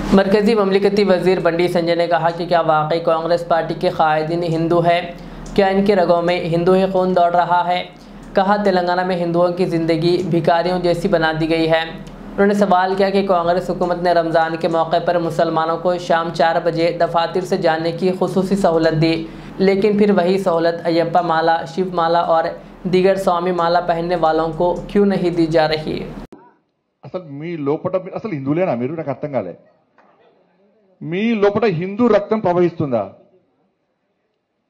मरकजी ममलिकती वजीर बंडी संजय ने कहा कि क्या वाकई कांग्रेस पार्टी के कायदीन हिंदू है, क्या इनके रगों में हिंदू ही खून दौड़ रहा है। कहा तेलंगाना में हिंदुओं की ज़िंदगी भिखारियों जैसी बना दी गई है। उन्होंने सवाल किया कि कांग्रेस हुकूमत ने रमज़ान के मौके पर मुसलमानों को शाम 4 बजे दफातर से जाने की खुसूसी सहूलत दी, लेकिन फिर वही सहूलत अयप्पा माला, शिव माला और दीगर स्वामी माला पहनने वालों को क्यों नहीं दी जा रही। అసలు మీ లోపట అసలు హిందువులేనా మీరు? నాకు అర్థం కాలే. మీ లోపట హిందూ రక్తం ప్రవహిస్తుందా?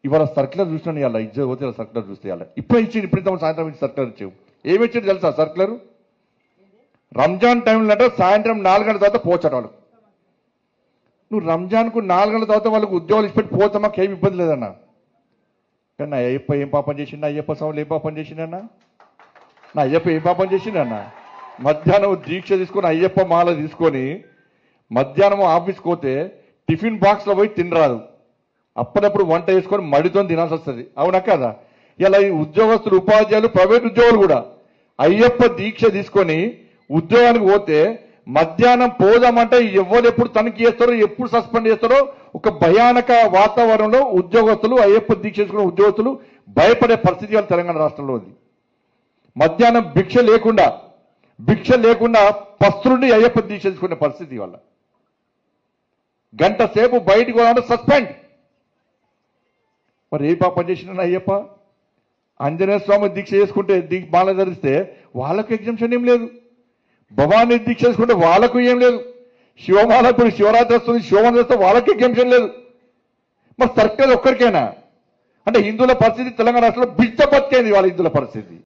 ఇవాళ సర్క్యులర్ చూసినా ఇవాళ ఇజ్జత్ పోతే సర్క్యులర్ చూస్తే ఇవాళ ఇప్పుడే ఇచ్చింది, ఇప్పుడు సాయంత్రం ఇచ్చి సర్క్యులర్ ఇచ్చావు. ఏమి ఇచ్చింది తెలుసా సర్క్యులర్? రంజాన్ టైంలో అంటే సాయంత్రం 4 గంటల తర్వాత పోవచ్చట వాళ్ళు. నువ్వు రంజాన్కు 4 గంటల తర్వాత వాళ్ళకు ఉద్యోగాలు ఇచ్చిపెట్టి పోతే మాకు ఏమి ఇబ్బంది లేదన్నా. కానీ నా అయ్యప్ప ఏం పాపం చేసిండు? అయ్యప్ప స్వాములు ఏం పాపం చేసిండన్నా? నా అయ్యప్ప ఏం పాపం చేసిండన్నా? మధ్యాహ్నం దీక్ష తీసుకొని అయ్యప్ప మాల తీసుకొని మధ్యాహ్నం ఆఫీస్కి పోతే టిఫిన్ బాక్స్లో పోయి తినరాదు. అప్పుడప్పుడు వంట వేసుకొని మడితో తినాల్సి వస్తుంది. అవునా కదా? ఇలా ఈ ఉద్యోగస్తులు, ఉపాధ్యాయులు, ప్రైవేట్ ఉద్యోగులు కూడా అయ్యప్ప దీక్ష తీసుకొని ఉద్యోగానికి పోతే మధ్యాహ్నం పోదామంటే ఎవరు ఎప్పుడు తనిఖీ చేస్తారో, ఎప్పుడు సస్పెండ్ చేస్తారో ఒక భయానక వాతావరణంలో ఉద్యోగస్తులు, అయ్యప్ప దీక్ష చేసుకున్న ఉద్యోగస్తులు భయపడే పరిస్థితి వాళ్ళ తెలంగాణ రాష్ట్రంలో ఉంది. మధ్యాహ్నం భిక్ష లేకుండా పస్తులుండి అయ్యప్ప దీక్ష చేసుకునే పరిస్థితి వల్ల గంట సేపు బయటకు పోవాలంటే సస్పెండ్. మరి ఏ పాపం చేసిన అయ్యప్ప? ఆంజనేయ స్వామి దీక్ష చేసుకుంటే మాల ధరిస్తే వాళ్ళకు ఎగ్జంప్షన్ ఏం లేదు. భవానీ దీక్ష చేసుకుంటే వాళ్ళకు ఏం లేదు. శివమాల ఇప్పుడు శివరాత్రి వస్తుంది, శివమాల చేస్తే వాళ్ళకి ఎగ్జంప్షన్ లేదు. మరి సర్కిల్ ఒక్కరికైనా అంటే హిందువుల పరిస్థితి తెలంగాణ రాష్ట్రంలో బిడ్డ బతికేది వాళ్ళ హిందువుల పరిస్థితి.